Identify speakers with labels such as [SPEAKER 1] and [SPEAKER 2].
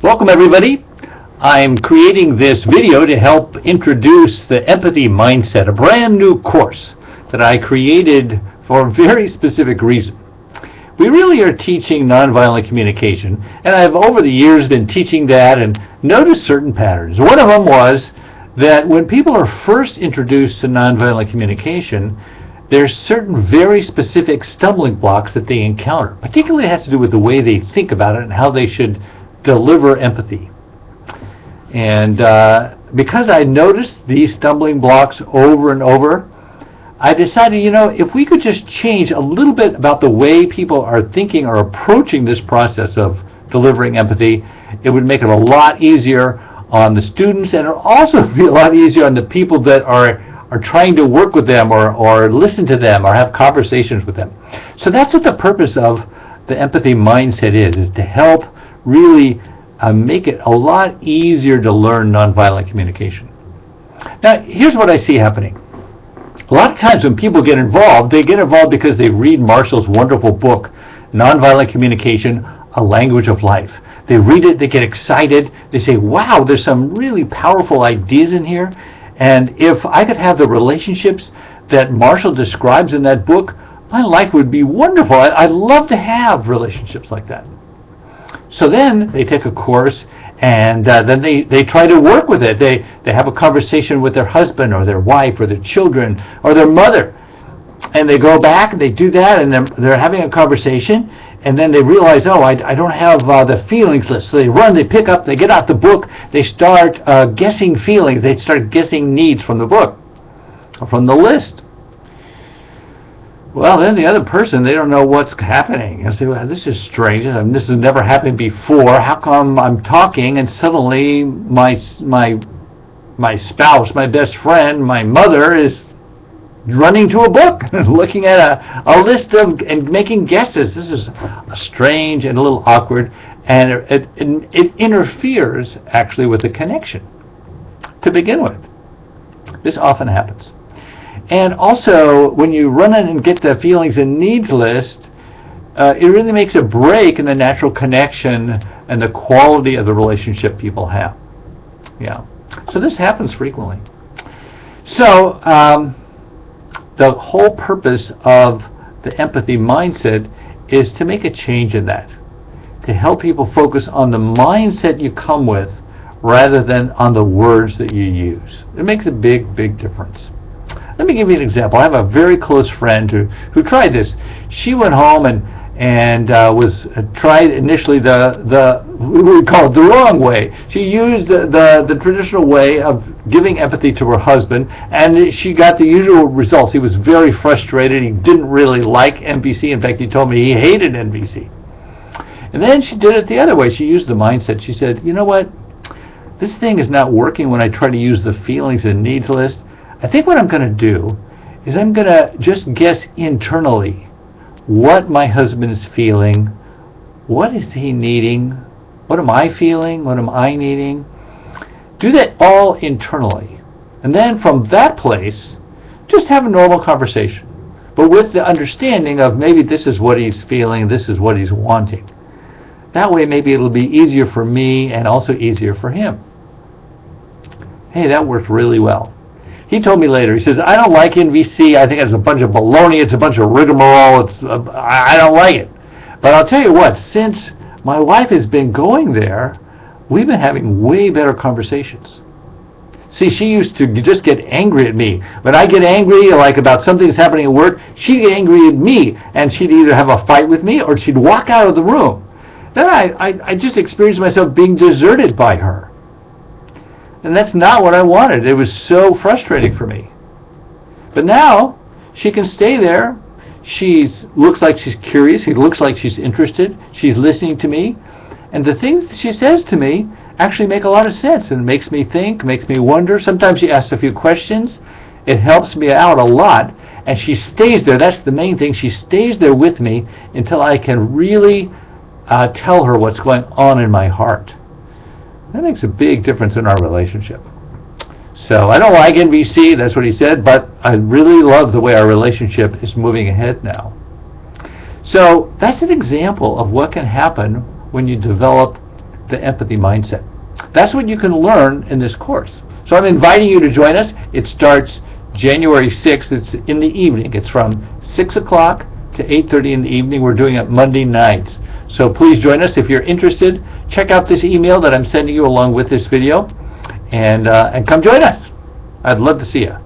[SPEAKER 1] Welcome everybody. I'm creating this video to help introduce the empathy mindset, a brand new course that I created for a very specific reason. We really are teaching nonviolent communication, and I've over the years been teaching that and noticed certain patterns. One of them was that when people are first introduced to nonviolent communication, there's certain very specific stumbling blocks that they encounter. Particularly it has to do with the way they think about it and how they should deliver empathy. And because I noticed these stumbling blocks over and over, I decided, if we could just change a little bit about the way people are thinking or approaching this process of delivering empathy, it would make it a lot easier on the students, and it would also be a lot easier on the people that are trying to work with them or listen to them or have conversations with them. So that's what the purpose of the empathy mindset is to help really make it a lot easier to learn nonviolent communication. Now, here's what I see happening. A lot of times when people get involved, they get involved because they read Marshall's wonderful book, Nonviolent Communication, A Language of Life. They read it, they get excited, they say, wow, there's some really powerful ideas in here, and if I could have the relationships that Marshall describes in that book, my life would be wonderful. I'd love to have relationships like that. So then they take a course, and then they try to work with it. They have a conversation with their husband or their wife or their children or their mother. And they go back and they do that, and they're having a conversation, and then they realize, oh, I don't have the feelings list. So they run, they pick up, they get out the book, they start guessing feelings. They start guessing needs from the book or from the list. Well, then the other person, they don't know what's happening. And say, well, this is strange. This has never happened before. How come I'm talking and suddenly my spouse, my best friend, my mother is running to a book and looking at a list and making guesses? This is strange and a little awkward, and it interferes actually with the connection to begin with. This often happens. And also, when you run in and get the feelings and needs list, it really makes a break in the natural connection and the quality of the relationship people have. Yeah. So this happens frequently. So the whole purpose of the empathy mindset is to make a change in that, to help people focus on the mindset you come with rather than on the words that you use. It makes a big, big difference. Let me give you an example. I have a very close friend who tried this. She went home and tried initially we call it the wrong way. She used the traditional way of giving empathy to her husband, and she got the usual results. He was very frustrated. He didn't really like NVC. In fact, he told me he hated NVC. And then she did it the other way. She used the mindset. She said, you know what? This thing is not working when I try to use the feelings and needs list. I think what I'm going to do is I'm going to just guess internally what my husband is feeling, what is he needing, what am I feeling, what am I needing. Do that all internally. And then from that place, just have a normal conversation, but with the understanding of maybe this is what he's feeling, this is what he's wanting. That way maybe it'll be easier for me and also easier for him. Hey, that worked really well. He told me later, he says, I don't like NVC. I think it's a bunch of baloney. It's a bunch of rigmarole. I don't like it. But I'll tell you what, since my wife has been going there, we've been having way better conversations. See, she used to just get angry at me. When I get angry, like about something that's happening at work, she'd get angry at me, and she'd either have a fight with me or she'd walk out of the room. Then I just experienced myself being deserted by her. And that's not what I wanted. It was so frustrating for me. But now, she can stay there. She looks like she's curious. She looks like she's interested. She's listening to me. And the things that she says to me actually make a lot of sense. And it makes me think, makes me wonder. Sometimes she asks a few questions. It helps me out a lot. And she stays there. That's the main thing. She stays there with me until I can really tell her what's going on in my heart. That makes a big difference in our relationship. So I don't like NVC, that's what he said, but I really love the way our relationship is moving ahead now. So that's an example of what can happen when you develop the empathy mindset. That's what you can learn in this course. So I'm inviting you to join us. It starts January 6th. It's in the evening. It's from 6 o'clock to 8:30 in the evening. We're doing it Monday nights. So please join us. If you're interested, check out this email that I'm sending you along with this video, and come join us. I'd love to see you.